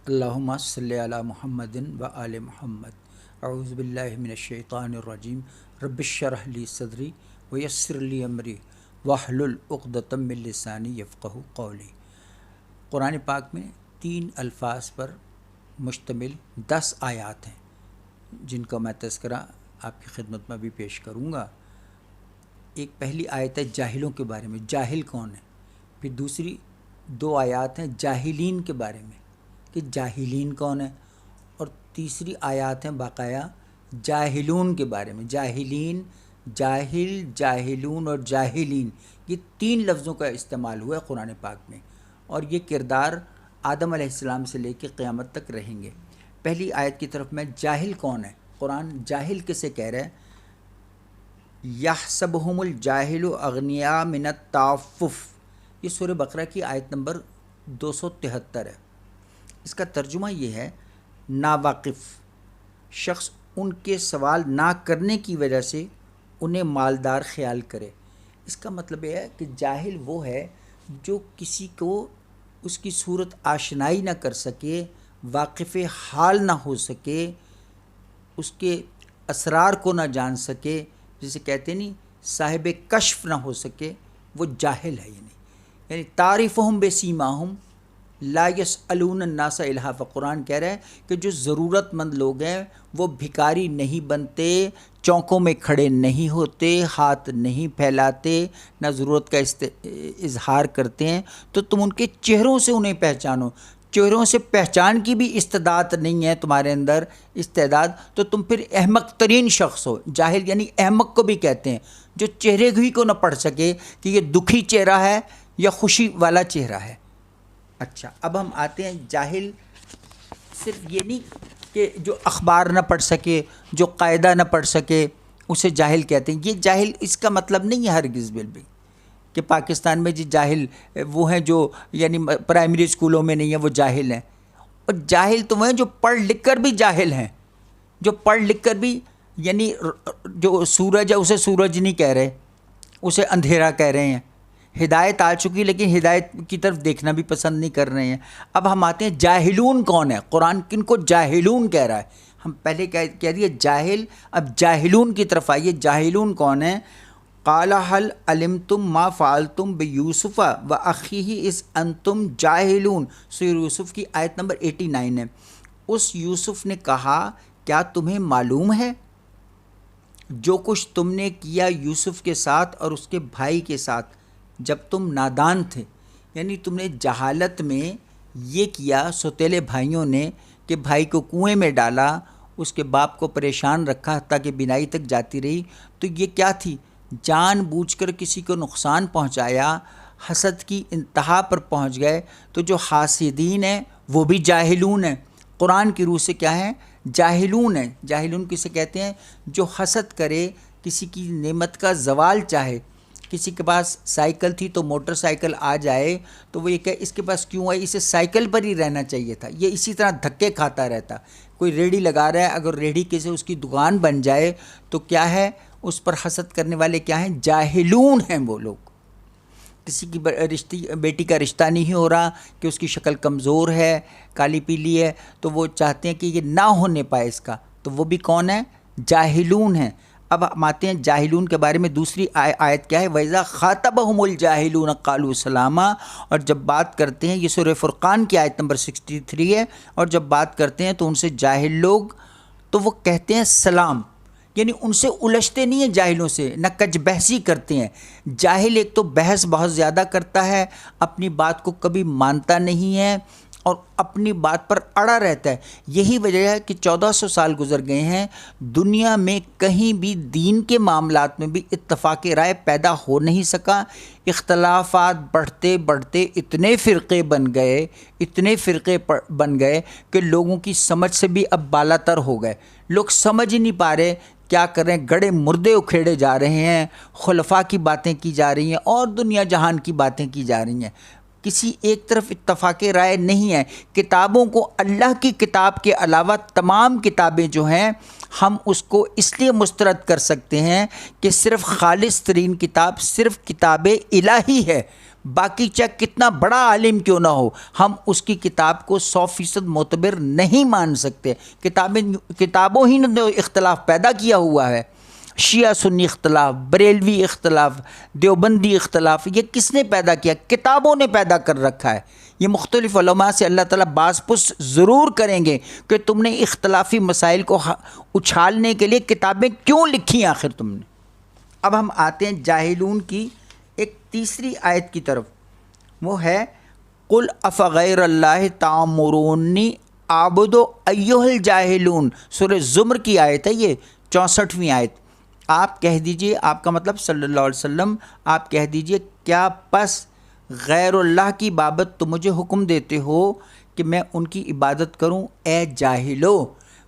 اللہم صلی علی محمد و آل محمد اعوذ باللہ من الشیطان الرجیم رب اشرح لی صدری ویسر لی امری واحلل عقدۃ من لسانی یفقہوا قولی۔ قرآن پاک میں 3 الفاظ پر مشتمل 10 آیات ہیں جن کا میں تذکرہ آپ کی خدمت میں بھی پیش کروں گا۔ ایک پہلی آیت ہے جاہلوں کے بارے میں، جاہل کون ہے، پھر دوسری 2 آیات ہیں جاہلین کے بارے میں کہ جاہلین کون ہیں، اور تیسری آیات ہیں باقاعدہ جاہلون کے بارے میں، جاہلین، جاہل، جاہلون اور جاہلین، یہ 3 لفظوں کا استعمال ہوا ہے قرآن پاک میں، اور یہ کردار آدم علیہ السلام سے لے کے قیامت تک رہیں گے۔ پہلی آیت کی طرف میں، جاہل کون ہے، قرآن جاہل کسے کہہ رہا ہے؟ یحسبہم الجاہل اغنیاء من التعفف، یہ سورہ بقرہ کی آیت نمبر 273 ہے۔ اس کا ترجمہ یہ ہے ناواقف شخص ان کے سوال نہ کرنے کی وجہ سے انہیں مالدار خیال کرے۔ اس کا مطلب یہ ہے کہ جاہل وہ ہے جو کسی کو اس کی صورت آشنائی نہ کر سکے، واقف حال نہ ہو سکے، اس کے اسرار کو نہ جان سکے، جسے کہتے نہیں صاحب کشف نہ ہو سکے، وہ جاہل ہے۔ یعنی تعریفہم بسیماہم لا یسألون الناس الحافا، قرآن کہہ رہا ہے کہ جو ضرورت مند لوگ ہیں وہ بھکاری نہیں بنتے، چوکوں میں کھڑے نہیں ہوتے، ہاتھ نہیں پھیلاتے، نہ ضرورت کا اظہار کرتے ہیں، تو تم ان کے چہروں سے انہیں پہچانو۔ چہروں سے پہچان کی بھی استعداد نہیں ہے تمہارے اندر، استعداد، تو تم پھر احمق ترین شخص ہو۔ جاہل یعنی احمق کو بھی کہتے ہیں، جو چہرے ہی کو نہ پڑھ سکے کہ یہ دکھی چہرہ ہے یا خوشی والا چہرہ ہے۔ اچھا، اب ہم آتے ہیں، جاہل صرف یہ نہیں کہ جو اخبار نہ پڑھ سکے، جو قاعدہ نہ پڑھ سکے، اسے جاہل کہتے ہیں۔ یہ جاہل اس کا مطلب نہیں ہے ہرگز بھی کہ پاکستان میں جی جاہل وہ ہیں جو یعنی پرائمری اسکولوں میں نہیں ہیں، وہ جاہل ہیں۔ اور جاہل تو وہ ہیں جو پڑھ لکھ کر بھی جاہل ہیں، جو پڑھ لکھ کر بھی یعنی جو سورج ہے اسے سورج نہیں کہہ رہے، اسے اندھیرا کہہ رہے ہیں۔ ہدایت آ چکی لیکن ہدایت کی طرف دیکھنا بھی پسند نہیں کر رہے ہیں۔ اب ہم آتے ہیں جاہلون کون ہے، قرآن کن کو جاہلون کہہ رہا ہے؟ ہم پہلے کہہ دیے جاہل، اب جاہلون کی طرف آئیے۔ جاہلون کون ہے؟ قال هل علمتم ما فعلتم بیوسف واخیہ اذ انتم جاہلون، سورہ یوسف کی آیت نمبر 89 ہے۔ اس یوسف نے کہا کیا تمہیں معلوم ہے جو کچھ تم نے کیا یوسف کے ساتھ اور اس کے بھائی کے ساتھ جب تم نادان تھے؟ یعنی تم نے جہالت میں یہ کیا، سوتیلے بھائیوں نے، کہ بھائی کو کنویں میں ڈالا، اس کے باپ کو پریشان رکھا تاکہ بینائی تک جاتی رہی۔ تو یہ کیا تھی؟ جان بوجھ کر کسی کو نقصان پہنچایا، حسد کی انتہا پر پہنچ گئے۔ تو جو حاسدین ہیں وہ بھی جاہلون ہیں، قرآن کی روح سے کیا ہیں؟ جاہلون ہیں۔ جاہلون کسے کہتے ہیں؟ جو حسد کرے، کسی کی نعمت کا زوال چاہے۔ کسی کے پاس سائیکل تھی تو موٹر سائیکل آ جائے تو وہ یہ کہ اس کے پاس کیوں آئی، اسے سائیکل پر ہی رہنا چاہیے تھا۔ یہ اسی طرح دھکے کھاتا رہتا۔ کوئی ریڑھی لگا رہا ہے، اگر ریڑھی کے سے اس کی دکان بن جائے تو کیا ہے؟ اس پر حسد کرنے والے کیا ہیں؟ جاہلون ہیں وہ لوگ۔ کسی کی بیٹی کا رشتہ نہیں ہو رہا کہ اس کی شکل کمزور ہے، کالی پیلی ہے، تو وہ چاہتے ہیں کہ یہ نہ ہونے پائے اس کا، تو وہ بھی کون ہے؟ جاہلون ہیں۔ اب ہم آتے ہیں جاہلون کے بارے میں، دوسری آیت کیا ہے؟ وَإِذَا خَاطَبَهُمُ الْجَاهِلُونَ قَالُوا سَلَامًا، اور جب بات کرتے ہیں، یہ سورہ فرقان کی آیت نمبر 63 ہے، اور جب بات کرتے ہیں تو ان سے جاہل لوگ تو وہ کہتے ہیں سلام، یعنی ان سے الجھتے نہیں ہیں، جاہلوں سے نہ کج بحثی کرتے ہیں۔ جاہل ایک تو بحث بہت زیادہ کرتا ہے، اپنی بات کو کبھی مانتا نہیں ہے اور اپنی بات پر اڑا رہتا ہے۔ یہی وجہ ہے کہ 1400 سال گزر گئے ہیں، دنیا میں کہیں بھی دین کے معاملات میں بھی اتفاق رائے پیدا ہو نہیں سکا۔ اختلافات بڑھتے بڑھتے اتنے فرقے بن گئے کہ لوگوں کی سمجھ سے بھی اب بالا تر ہو گئے۔ لوگ سمجھ ہی نہیں پا رہے کیا کر رہے ہیں، گڑے مردے اکھیڑے جا رہے ہیں، خلفاء کی باتیں کی جا رہی ہیں اور دنیا جہان کی باتیں کی جا رہی ہیں۔ کسی ایک طرف اتفاق رائے نہیں ہے۔ کتابوں کو، اللہ کی کتاب کے علاوہ تمام کتابیں جو ہیں ہم اس کو اس لیے مسترد کر سکتے ہیں کہ صرف خالص ترین کتاب صرف کتاب الہی ہے، باقی چاہے کتنا بڑا عالم کیوں نہ ہو، ہم اس کی کتاب کو 100% معتبر نہیں مان سکتے۔ کتابوں ہی نے اختلاف پیدا کیا ہوا ہے، شیعہ سنی اختلاف، بریلوی اختلاف، دیوبندی اختلاف، یہ کس نے پیدا کیا؟ کتابوں نے پیدا کر رکھا ہے۔ یہ مختلف علماء سے اللہ تعالیٰ باز پرس ضرور کریں گے کہ تم نے اختلافی مسائل کو اچھالنے کے لیے کتابیں کیوں لکھی آخر تم نے۔ اب ہم آتے ہیں جاہلون کی ایک تیسری آیت کی طرف، وہ ہے قل افغیر اللہ تعمرونی اعبد ایھا الجاہلون، سورہ زمر کی آیت ہے یہ، 64ویں آیت۔ آپ کہہ دیجئے، آپ کا مطلب صلی اللہ علیہ وسلم آپ کہہ دیجئے، کیا پس غیر اللہ کی بابت تم مجھے حکم دیتے ہو کہ میں ان کی عبادت کروں؟ اے جاہلو،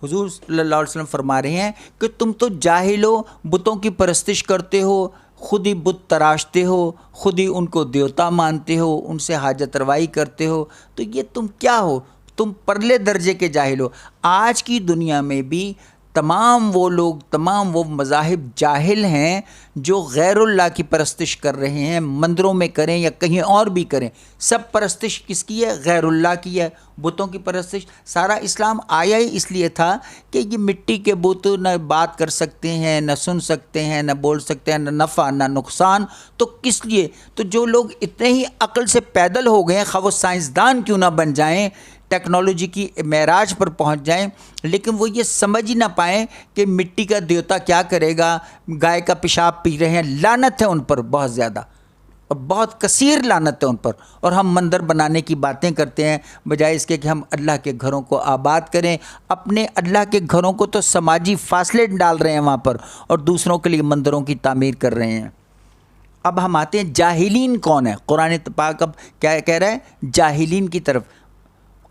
حضور صلی اللہ علیہ وسلم فرما رہے ہیں کہ تم تو جاہل ہو، بتوں کی پرستش کرتے ہو، خود ہی بت تراشتے ہو، خود ہی ان کو دیوتا مانتے ہو، ان سے حاجت روائی کرتے ہو، تو یہ تم کیا ہو؟ تم پرلے درجے کے جاہل ہو۔ آج کی دنیا میں بھی تمام وہ لوگ، تمام وہ مذاہب جاہل ہیں جو غیر اللہ کی پرستش کر رہے ہیں، مندروں میں کریں یا کہیں اور بھی کریں، سب پرستش کس کی ہے؟ غیر اللہ کی ہے، بتوں کی پرستش۔ سارا اسلام آیا ہی اس لیے تھا کہ یہ مٹی کے بت نہ بات کر سکتے ہیں، نہ سن سکتے ہیں، نہ بول سکتے ہیں، نہ نفع نہ نقصان، تو کس لیے؟ تو جو لوگ اتنے ہی عقل سے پیدل ہو گئے ہیں، خواہ وہ سائنسدان کیوں نہ بن جائیں، ٹیکنالوجی کی معراج پر پہنچ جائیں، لیکن وہ یہ سمجھ ہی نہ پائیں کہ مٹی کا دیوتا کیا کرے گا، گائے کا پیشاب پی رہے ہیں، لعنت ہے ان پر بہت زیادہ، اور بہت کثیر لعنت ہے ان پر۔ اور ہم مندر بنانے کی باتیں کرتے ہیں بجائے اس کے کہ ہم اللہ کے گھروں کو آباد کریں۔ اپنے اللہ کے گھروں کو تو سماجی فاصلے ڈال رہے ہیں وہاں پر، اور دوسروں کے لیے مندروں کی تعمیر کر رہے ہیں۔ اب ہم آتے ہیں جاہلین کون ہے۔ قرآن پاک اب کیا کہہ رہا ہے؟ جاہلین کی طرف۔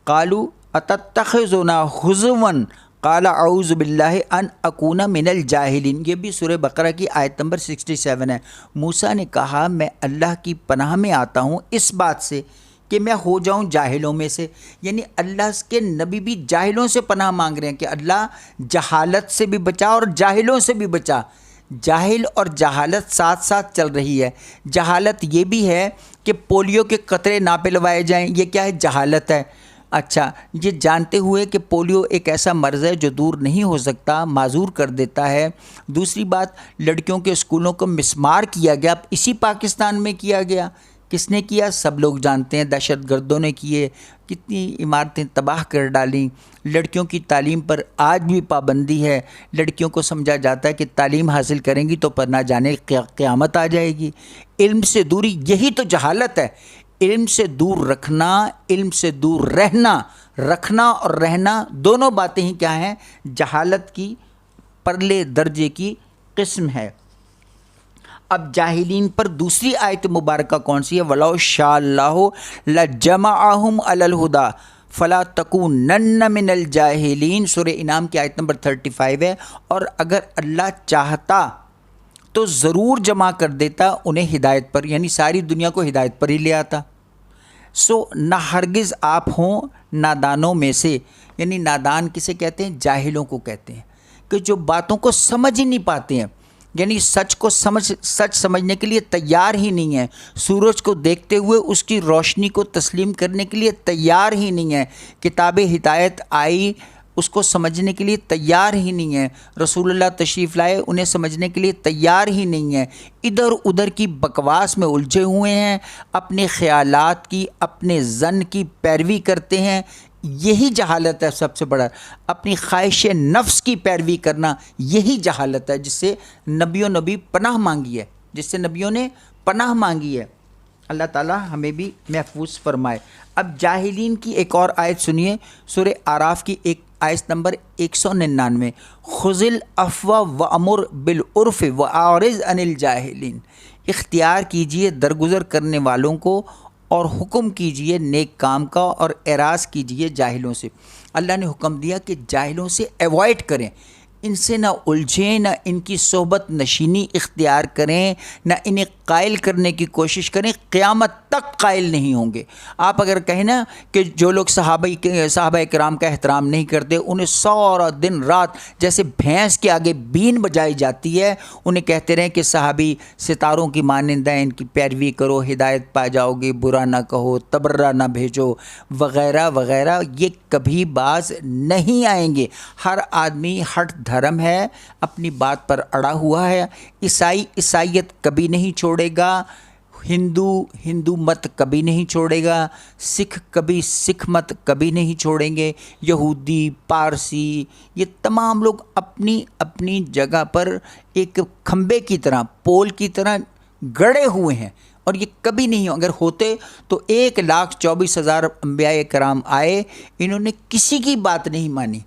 قالوا اتتخذنا ہزوا قال اعوذ باللہ ان اکون من الجاہلین، یہ بھی سورہ بقرہ کی آیت نمبر 67 ہے۔ موسیٰ نے کہا میں اللہ کی پناہ میں آتا ہوں اس بات سے کہ میں ہو جاؤں جاہلوں میں سے، یعنی اللہ کے نبی بھی جاہلوں سے پناہ مانگ رہے ہیں کہ اللہ جہالت سے بھی بچا اور جاہلوں سے بھی بچا۔ جاہل اور جہالت ساتھ ساتھ چل رہی ہے۔ جہالت یہ بھی ہے کہ پولیو کے قطرے نہ پلوائے جائیں، یہ کیا ہے؟ جہالت ہے۔ اچھا، یہ جانتے ہوئے کہ پولیو ایک ایسا مرض ہے جو دور نہیں ہو سکتا، معذور کر دیتا ہے۔ دوسری بات، لڑکیوں کے اسکولوں کو مسمار کیا گیا، اسی پاکستان میں کیا گیا۔ کس نے کیا؟ سب لوگ جانتے ہیں، دہشت گردوں نے کیے، کتنی عمارتیں تباہ کر ڈالیں۔ لڑکیوں کی تعلیم پر آج بھی پابندی ہے، لڑکیوں کو سمجھا جاتا ہے کہ تعلیم حاصل کریں گی تو پر نہ جانے قیامت آ جائے گی۔ علم سے دوری، یہی تو جہالت ہے۔ علم سے دور رکھنا، علم سے دور رہنا، رکھنا اور رہنا دونوں باتیں ہی کیا ہیں؟ جہالت کی پرلے درجے کی قسم ہے۔ اب جاہلین پر دوسری آیت مبارکہ کون سی ہے؟ وَلَوْ شَاءَ اللَّهُ لَجَمَعَهُمْ عَلَى الْهُدَى فَلَا تَكُونَنَّ مِنَ الْجَاهِلِينَ، سورہ انعام کی آیت نمبر 35 ہے۔ اور اگر اللہ چاہتا تو ضرور جمع کر دیتا انہیں ہدایت پر، یعنی ساری دنیا کو ہدایت پر ہی لے آتا۔ نہ ہرگز آپ ہوں نادانوں میں سے، یعنی نادان کسے کہتے ہیں؟ جاہلوں کو کہتے ہیں، کہ جو باتوں کو سمجھ ہی نہیں پاتے ہیں، یعنی سچ سمجھنے کے لیے تیار ہی نہیں ہے، سورج کو دیکھتے ہوئے اس کی روشنی کو تسلیم کرنے کے لیے تیار ہی نہیں ہے، کتاب ہدایت آئی اس کو سمجھنے کے لیے تیار ہی نہیں ہے، رسول اللہ تشریف لائے انہیں سمجھنے کے لیے تیار ہی نہیں ہے، ادھر ادھر کی بکواس میں الجھے ہوئے ہیں، اپنے خیالات کی، اپنے ظن کی پیروی کرتے ہیں۔ یہی جہالت ہے سب سے بڑا، اپنی خواہش نفس کی پیروی کرنا، یہی جہالت ہے جس سے نبیوں نے پناہ مانگی ہے، جس سے نبیوں نے پناہ مانگی ہے۔ اللہ تعالیٰ ہمیں بھی محفوظ فرمائے۔ اب جاہلین کی ایک اور آیت سنیے، سورہ اعراف کی ایک آیت نمبر 199، خذ العفو وامر بالعرف واعرض عن الجاہلین، اختیار کیجئے درگزر کرنے والوں کو اور حکم کیجئے نیک کام کا اور اعراض کیجئے جاہلوں سے۔ اللہ نے حکم دیا کہ جاہلوں سے ایوائڈ کریں، ان سے نہ الجھیں، نہ ان کی صحبت نشینی اختیار کریں، نہ انہیں قائل کرنے کی کوشش کریں، قیامت تک قائل نہیں ہوں گے۔ آپ اگر کہیں نا کہ جو لوگ صحابہ کرام کا احترام نہیں کرتے، انہیں سارا دن رات جیسے بھینس کے آگے بین بجائی جاتی ہے، انہیں کہتے رہیں کہ صحابی ستاروں کی مانند ہیں، ان کی پیروی کرو، ہدایت پا جاؤ گے، برا نہ کہو، تبرہ نہ بھیجو، وغیرہ وغیرہ، یہ کبھی باز نہیں آئیں گے۔ ہر آدمی ہٹ دھرم ہے، اپنی بات پر اڑا ہوا ہے۔ عیسائی عیسائیت کبھی نہیں چھوڑے گا، ہندو مت کبھی نہیں چھوڑے گا، سکھ مت کبھی نہیں چھوڑیں گے، یہودی، پارسی، یہ تمام لوگ اپنی اپنی جگہ پر ایک کھمبے کی طرح، پول کی طرح گڑے ہوئے ہیں، اور یہ کبھی نہیں اگر ہوتے تو 1,24,000 انبیاء کرام آئے، انہوں نے کسی کی بات نہیں مانی،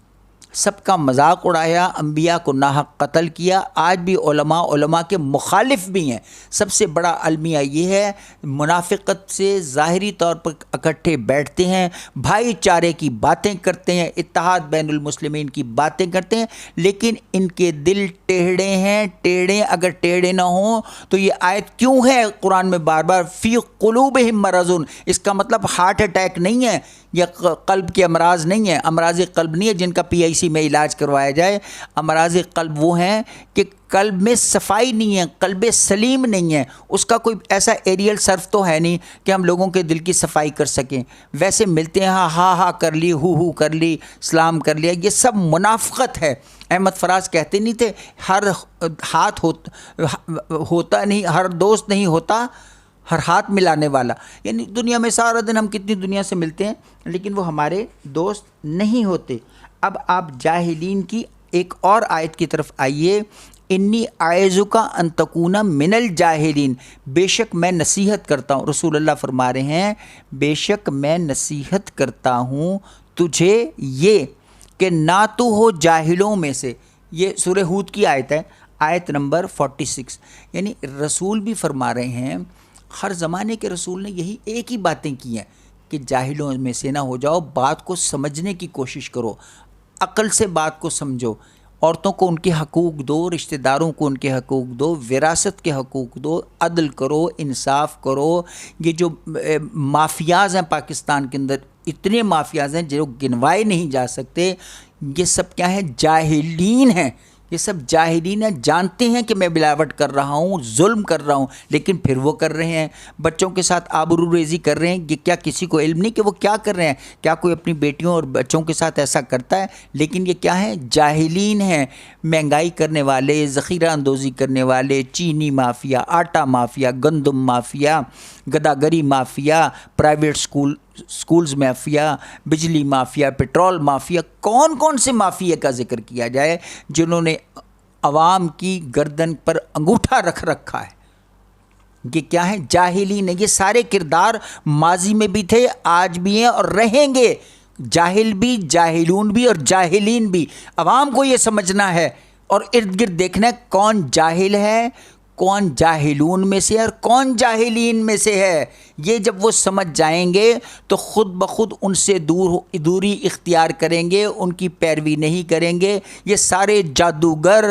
سب کا مذاق اڑایا، انبیاء کو ناحق قتل کیا۔ آج بھی علماء کے مخالف بھی ہیں۔ سب سے بڑا المیہ یہ ہے، منافقت سے ظاہری طور پر اکٹھے بیٹھتے ہیں، بھائی چارے کی باتیں کرتے ہیں، اتحاد بین المسلمین کی باتیں کرتے ہیں، لیکن ان کے دل ٹیڑھے ہیں۔ ٹیڑھے اگر ٹیڑھے نہ ہوں تو یہ آیت کیوں ہے قرآن میں بار بار فی قلوبہم مرض؟ اس کا مطلب ہارٹ اٹیک نہیں ہے، یا قلب کے امراض نہیں ہیں، امراض قلب نہیں ہے جن کا PIC میں علاج کروایا جائے۔ امراض قلب وہ ہیں کہ قلب میں صفائی نہیں ہے، قلب سلیم نہیں ہے، اس کا کوئی ایسا ایریل صرف تو ہے نہیں کہ ہم لوگوں کے دل کی صفائی کر سکیں۔ ویسے ملتے ہیں، ہاں کر لی، ہو کر لی، سلام کر لیا، یہ سب منافقت ہے۔ احمد فراز کہتے نہیں تھے ہر ہاتھ ہوتا نہیں، ہر دوست نہیں ہوتا ہر ہاتھ ملانے والا، یعنی دنیا میں سارا دن ہم کتنی دنیا سے ملتے ہیں لیکن وہ ہمارے دوست نہیں ہوتے۔ اب آپ جاہلین کی ایک اور آیت کی طرف آئیے، انی اعوذک ان تکون من الجاہلین، بے شک میں نصیحت کرتا ہوں، رسول اللہ فرما رہے ہیں بے شک میں نصیحت کرتا ہوں تجھے یہ کہ نہ تو ہو جاہلوں میں سے۔ یہ سورہ ہود کی آیت ہے، آیت نمبر 46۔ یعنی رسول بھی فرما رہے ہیں، ہر زمانے کے رسول نے یہی ایک ہی باتیں کی ہیں کہ جاہلوں میں سے نہ ہو جاؤ، بات کو سمجھنے کی کوشش کرو، عقل سے بات کو سمجھو، عورتوں کو ان کے حقوق دو، رشتہ داروں کو ان کے حقوق دو، وراثت کے حقوق دو، عدل کرو، انصاف کرو۔ یہ جو مافیاز ہیں پاکستان کے اندر، اتنے مافیاز ہیں جو گنوائے نہیں جا سکتے، یہ سب کیا ہیں؟ جاہلین ہیں۔ یہ سب جاہلین ہیں، جانتے ہیں کہ میں ملاوٹ کر رہا ہوں، ظلم کر رہا ہوں، لیکن پھر وہ کر رہے ہیں۔ بچوں کے ساتھ آبرو ریزی کر رہے ہیں، یہ کیا کسی کو علم نہیں کہ وہ کیا کر رہے ہیں؟ کیا کوئی اپنی بیٹیوں اور بچوں کے ساتھ ایسا کرتا ہے؟ لیکن یہ کیا ہیں؟ جاہلین ہیں۔ مہنگائی کرنے والے، ذخیرہ اندوزی کرنے والے، چینی مافیا، آٹا مافیا، گندم مافیا، گداگری مافیا، پرائیویٹ سکولز مافیا، بجلی مافیا، پیٹرول مافیا، کون سے مافیا کا ذکر کیا جائے جنہوں نے عوام کی گردن پر انگوٹھا رکھ رکھا ہے؟ یہ کیا ہے؟ جاہلین ہیں۔ یہ سارے کردار ماضی میں بھی تھے، آج بھی ہیں اور رہیں گے۔ جاہل بھی، جاہلون بھی اور جاہلین بھی۔ عوام کو یہ سمجھنا ہے اور ارد گرد دیکھنا ہے کون جاہل ہے، کون جاہلون میں سے ہے اور کون جاہلین میں سے ہے۔ یہ جب وہ سمجھ جائیں گے تو خود بخود ان سے دوری اختیار کریں گے، ان کی پیروی نہیں کریں گے۔ یہ سارے جادوگر،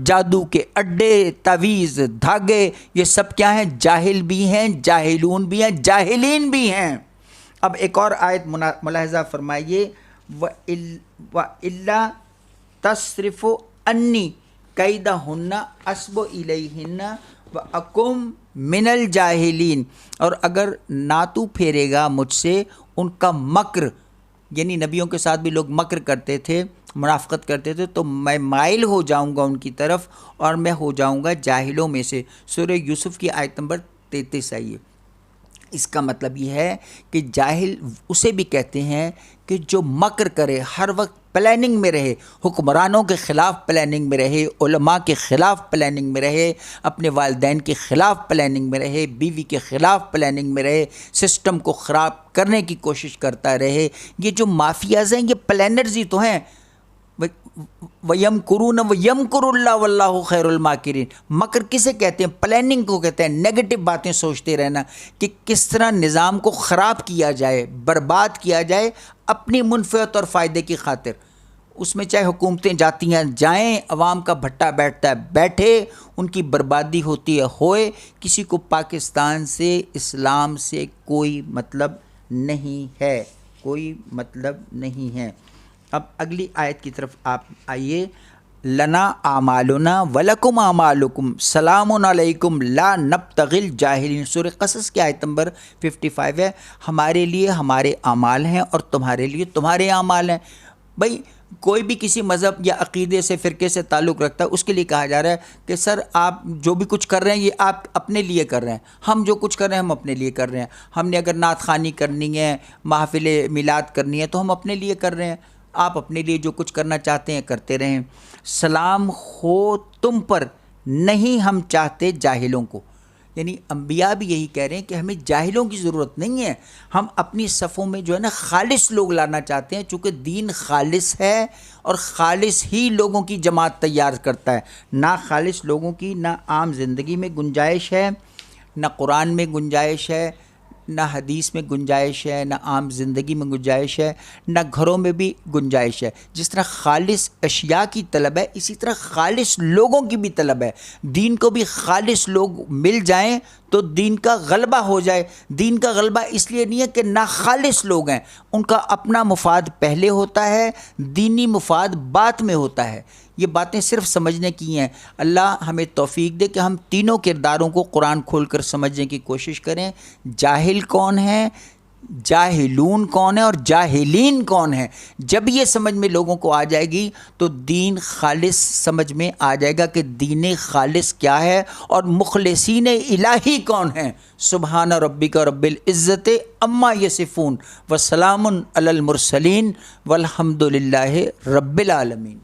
جادو کے اڈے، تعویذ، دھاگے، یہ سب کیا ہیں؟ جاہل بھی ہیں، جاہلون بھی ہیں، جاہلین بھی ہیں۔ اب ایک اور آیت ملاحظہ فرمائیے، وَإِلَّا تَصْرِفُ عَنِّي کَیدَہُنَّ أَصْبُ إِلَیْہِنَّ وَأَکُن مِنَ الْجَاہِلِینَ، اور اگر نہ تو پھیرے گا مجھ سے ان کا مکر، یعنی نبیوں کے ساتھ بھی لوگ مکر کرتے تھے، منافقت کرتے تھے، تو میں مائل ہو جاؤں گا ان کی طرف اور میں ہو جاؤں گا جاہلوں میں سے۔ سورہ یوسف کی آیت نمبر 33 آئیے۔ اس کا مطلب یہ ہے کہ جاہل اسے بھی کہتے ہیں کہ جو مکر کرے، ہر وقت پلاننگ میں رہے، حکمرانوں کے خلاف پلاننگ میں رہے، علماء کے خلاف پلاننگ میں رہے، اپنے والدین کے خلاف پلاننگ میں رہے، بیوی کے خلاف پلاننگ میں رہے، سسٹم کو خراب کرنے کی کوشش کرتا رہے۔ یہ جو مافیاز ہیں یہ پلانرز ہی تو ہیں۔ وَيَمْكُرُونَ وَيَمْكُرُ اللَّهُ وَاللَّهُ خَيْرُ الْمَاكِرِينَ۔ مکر کسے کہتے ہیں؟ پلاننگ کو کہتے ہیں، نیگیٹو باتیں سوچتے رہنا کہ کس طرح نظام کو خراب کیا جائے، برباد کیا جائے اپنی منفعت اور فائدے کی خاطر۔ اس میں چاہے حکومتیں جاتی ہیں جائیں، عوام کا بھٹا بیٹھتا ہے بیٹھے، ان کی بربادی ہوتی ہے ہوئے، کسی کو پاکستان سے، اسلام سے کوئی مطلب نہیں ہے، کوئی مطلب نہیں ہے۔ اب اگلی آیت کی طرف آپ آئیے، لنا اعمالنا ولکم اعمالکم سلام علیکم لا نبتغی الجاہلین، سورہ قصص کی آیت نمبر 55 ہے۔ ہمارے لیے ہمارے اعمال ہیں اور تمہارے لیے تمہارے اعمال ہیں۔ بھائی کوئی بھی کسی مذہب یا عقیدے سے، فرقے سے تعلق رکھتا ہے، اس کے لیے کہا جا رہا ہے کہ سر آپ جو بھی کچھ کر رہے ہیں یہ آپ اپنے لیے کر رہے ہیں، ہم جو کچھ کر رہے ہیں ہم اپنے لیے کر رہے ہیں۔ ہم نے اگر نعت خوانی کرنی ہے، محافل میلاد کرنی ہے تو ہم اپنے لیے کر رہے ہیں، آپ اپنے لیے جو کچھ کرنا چاہتے ہیں کرتے رہیں۔ سلام ہو تم پر، نہیں ہم چاہتے جاہلوں کو۔ یعنی انبیاء بھی یہی کہہ رہے ہیں کہ ہمیں جاہلوں کی ضرورت نہیں ہے، ہم اپنی صفوں میں جو ہے نا خالص لوگ لانا چاہتے ہیں، چونکہ دین خالص ہے اور خالص ہی لوگوں کی جماعت تیار کرتا ہے۔ نہ خالص لوگوں کی نہ عام زندگی میں گنجائش ہے، نہ قرآن میں گنجائش ہے، نہ حدیث میں گنجائش ہے، نہ عام زندگی میں گنجائش ہے، نہ گھروں میں بھی گنجائش ہے۔ جس طرح خالص اشیاء کی طلب ہے، اسی طرح خالص لوگوں کی بھی طلب ہے۔ دین کو بھی خالص لوگ مل جائیں تو دین کا غلبہ ہو جائے۔ دین کا غلبہ اس لیے نہیں ہے کہ ناخالص لوگ ہیں، ان کا اپنا مفاد پہلے ہوتا ہے، دینی مفاد بعد میں ہوتا ہے۔ یہ باتیں صرف سمجھنے کی ہیں۔ اللہ ہمیں توفیق دے کہ ہم تینوں کرداروں کو قرآن کھول کر سمجھنے کی کوشش کریں۔ جاہل کون ہے، جاہلون کون ہے اور جاہلین کون ہے۔ جب یہ سمجھ میں لوگوں کو آ جائے گی تو دین خالص سمجھ میں آ جائے گا کہ دین خالص کیا ہے اور مخلصین الہی کون ہیں۔ سبحان ربک رب العزت عما یصفون وسلام علی المرسلین والحمد للہ رب العالمین۔